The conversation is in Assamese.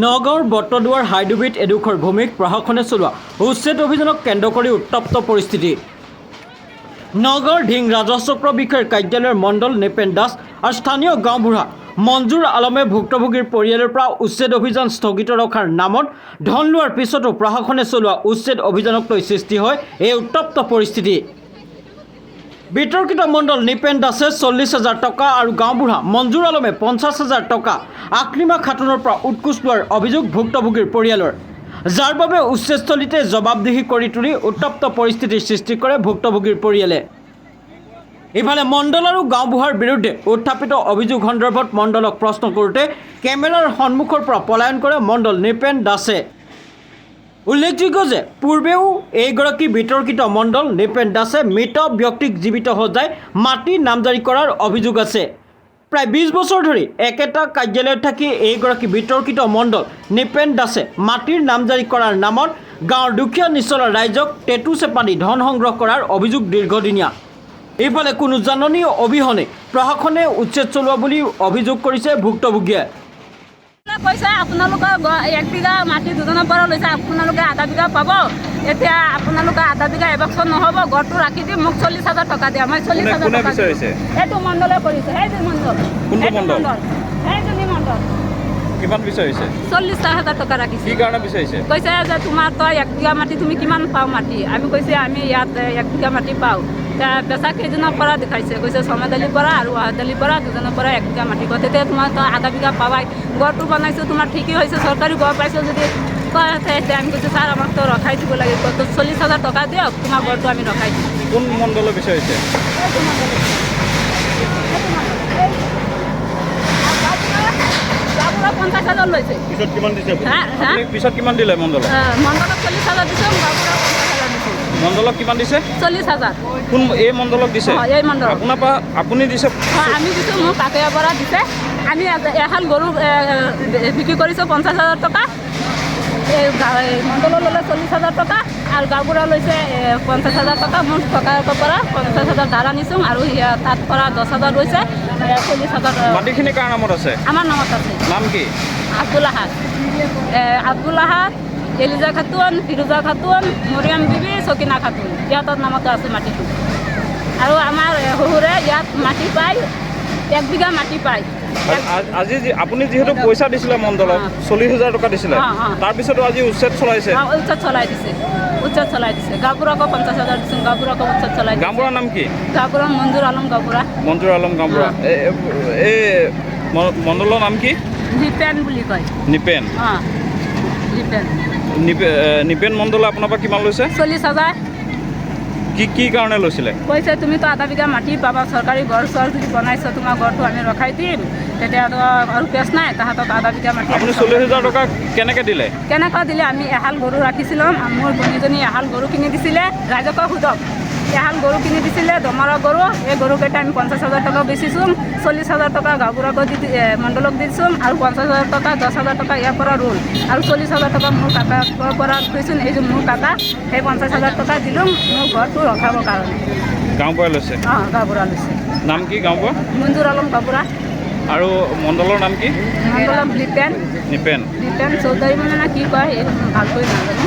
নগাঁৱৰ বটদ্ৰৱাৰ হাইডুবিত এডোখৰ ভূমিক প্ৰশাসনে চলোৱা উচ্ছেদ অভিযানক কেন্দ্ৰ কৰি উত্তপ্ত পৰিস্থিতি। নগাঁৱৰ ঢিং ৰাজহচক্ৰ বিষয়াৰ কাৰ্যালয়ৰ মণ্ডল নৃপেন দাস আৰু স্থানীয় গাঁওবুঢ়া মঞ্জুৰ আলমে ভুক্তভোগীৰ পৰিয়ালৰ পৰা উচ্ছেদ অভিযান স্থগিত ৰখাৰ নামত ধন লোৱাৰ পিছতো প্ৰশাসনে চলোৱা উচ্ছেদ অভিযানক লৈ সৃষ্টি হয় এই উত্তপ্ত পৰিস্থিতি। বিতৰ্কিত মণ্ডল নৃপেন দাসে 40,000 টকা আৰু গাঁওবুঢ়া মঞ্জুৰ আলমে 50,000 টকা আকলিমা খাতুনৰ পৰা উৎকোচ লোৱাৰ অভিযোগ ভুক্তভোগীৰ পৰিয়ালৰ, যাৰ বাবে উচ্ছেদস্থলীতে জবাবদিহি কৰি তুলি উত্তপ্ত পৰিস্থিতিৰ সৃষ্টি কৰে ভুক্তভোগীৰ পৰিয়ালে। ইফালে মণ্ডল আৰু গাঁওবুঢ়াৰ বিৰুদ্ধে উত্থাপিত অভিযোগ সন্দৰ্ভত মণ্ডলক প্ৰশ্ন কৰোঁতে কেমেৰাৰ সন্মুখৰ পৰা পলায়ন কৰে মণ্ডল নৃপেন দাসে। উল্লেখযোগ্য যে পূৰ্বেও এইগৰাকী বিতৰ্কিত মণ্ডল নৃপেন দাসে মৃত ব্যক্তিক জীৱিত সজাই মাটি নামজাৰি কৰাৰ অভিযোগ আছে। প্ৰায় 20 বছৰ ধৰি একেটা কাৰ্যালয়ত থাকি এইগৰাকী বিতৰ্কিত মণ্ডল নৃপেন দাসে মাটিৰ নামজাৰি কৰাৰ নামত গাঁৱৰ দুখীয়া নিচলা ৰাইজক টেটু চেপা দি ধন সংগ্ৰহ কৰাৰ অভিযোগ দীৰ্ঘদিনীয়া। ইফালে কোনো জাননী অবিহনে প্ৰশাসনে উচ্ছেদ চলোৱা বুলি অভিযোগ কৰিছে ভুক্তভোগীয়ে। কৈছে আপোনালোকৰ 1 বিঘা মাটি দুজনৰ পৰা লৈছে, আপোনালোকে আধা বিঘা পাব। এতিয়া আপোনালোকে আধা বিঘা এবছৰ নহ'ব, গড়টো ৰাখি দি মোক 40,000 টকা দিয়া। মই 40,000 টকা এইটো মণ্ডলে কৰিছে। সেইটো মণ্ডল সেইজনী মণ্ডল কিমান বিচাৰিছে? 40,000 টকা ৰাখিছে। কি কাৰণে বিচাৰিছে? কৈছে যে তোমাৰ তই 1 বিঘা মাটি তুমি কিমান পাওঁ মাটি? আমি কৈছে আমি ইয়াত 1 বিঘা মাটি পাওঁ। পেচা কেইজনৰ পৰা দেখাইছে, কৈছে চমাদালিৰ পৰা আৰু আহাদালিৰ পৰা দুজনৰ পৰা 1 বিঘা মাটি কয়। তেতিয়া তোমাৰ তই আধা বিঘা পাবাই, গড়টো বনাইছোঁ তোমাৰ ঠিকেই হৈছে, চৰকাৰী গড় পাইছোঁ যদি কয় আমি কৈছোঁ ছাৰ আমাক তো ৰখাই দিব লাগিব, তো 40,000 টকা দিয়ক, তোমাৰ গড়টো আমি ৰখাই দিম। কোন মণ্ডলে বিচাৰিছে? গাঁওবুঢ়া 50,000 লৈছে। পিছত কিমান দিছে? পিছত কিমান দিলে মণ্ডলক? মণ্ডলক 40,000 দিছোঁ, গাঁওবুঢ়া 50,000 দিছোঁ। মণ্ডলক কিমান দিছে? 40,000। কোন এই মণ্ডলক দিছে? এই মণ্ডল আপোনাৰ পৰা আপুনি দিছে? আমি দিছোঁ, মোৰ কাকৈয়াৰ পৰা দিছে। আমি এহাল গৰু বিক্ৰী কৰিছোঁ 50,000 টকা। মণ্ডলৰ ল'লে 40,000 টকা আৰু গাঁওবুঢ়া লৈছে 50,000 টকা। মোৰ কাকৈয়াৰ পৰা 50,000 ধাৰা নিছোঁ আৰু তাত পৰা 10,000 লৈছে, 40,000। মাটিখিনি কাৰ নামত আছে? আমাৰ নামত আছে। নাম কি? আব্দুল আহাদ, আব্দুল আহাদ, এলিজা খাতুন, ফিৰোজা খাতুন, মৰিয়াম বিবি, চকিনা খাতুন, ইহঁতৰ নামতে আছে মাটিটো। আৰু আমাৰ শহুৰে ইয়াত মাটি পায়, 1 বিঘা মাটি পায়। আজি আপুনি যিহেতু পইচা দিছিলে মণ্ডলক, 40,000 টকা দিছিলে, তাৰপিছতো আজি উচ্ছেদ চলাইছে? উচ্ছেদ চলাই দিছে, উচ্ছেদ চলাই দিছে। গাঁওবুঢ়াকো 50,000 দিছোঁ, গাঁওবুঢ়াকো উচ্ছেদ চলাই দিছে। গাঁওবুঢ়াৰ নাম কি? গাঁওবুঢ়া মঞ্জুৰ আলম গাঁওবুঢ়া। মঞ্জুৰ আলম গাঁওবুঢ়া। এই মণ্ডলৰ নাম কি? নৃপেন বুলি কয়। নৃপেন? নৃপেন। নৃপেন মণ্ডলে আপোনাৰ পৰা কিমান লৈছে? 40,000। কি কাৰণে লৈছিলে? কৈছে তুমি তো আধা বিঘা মাটি পাবা, চৰকাৰী ঘৰ চৰ যদি বনাইছ তোমাৰ ঘৰটো আমি ৰখাই দিম, তেতিয়াতো আৰু কেছ নাই, তাহাঁতক আধা বিঘা মাটি। আপুনি 40,000 টকা কেনেকৈ দিলে? কেনেকুৱা দিলে? আমি এহাল গৰু ৰাখিছিলোঁ, মোৰ ভনীজনী এহাল গৰু কিনি দিছিলে, ৰাইজকো সোধক। এহাল গৰু কিনি দিছিলে, দমৰা গৰু। এই গৰুকেইটা আমি 50,000 টকা বেচিছোঁ, 40,000 টকা গাঁওবুঢ়াকো মণ্ডলক দিছোঁ আৰু 50,000 টকা 10,000 টকা ইয়াৰ পৰা ৰোল আৰু 40,000 টকা মোৰ কাকাৰ পৰা কৈছোঁ। এই যে মোৰ কাকা, সেই 50,000 টকা দিলোঁ মোৰ ঘৰটো ৰখাবৰ কাৰণে। গাঁওবুঢ়াই লৈছে? গাঁওবুঢ়া লৈছে। নাম কি গাঁওবুঢ়া? মঞ্জুৰ আলম গাঁওবুঢ়া। আৰু মণ্ডলৰ নাম কি? মণ্ডলম নৃপেন। নৃপেন চৌধুৰী মানে কি কয় এই ভালকৈ নাজানো।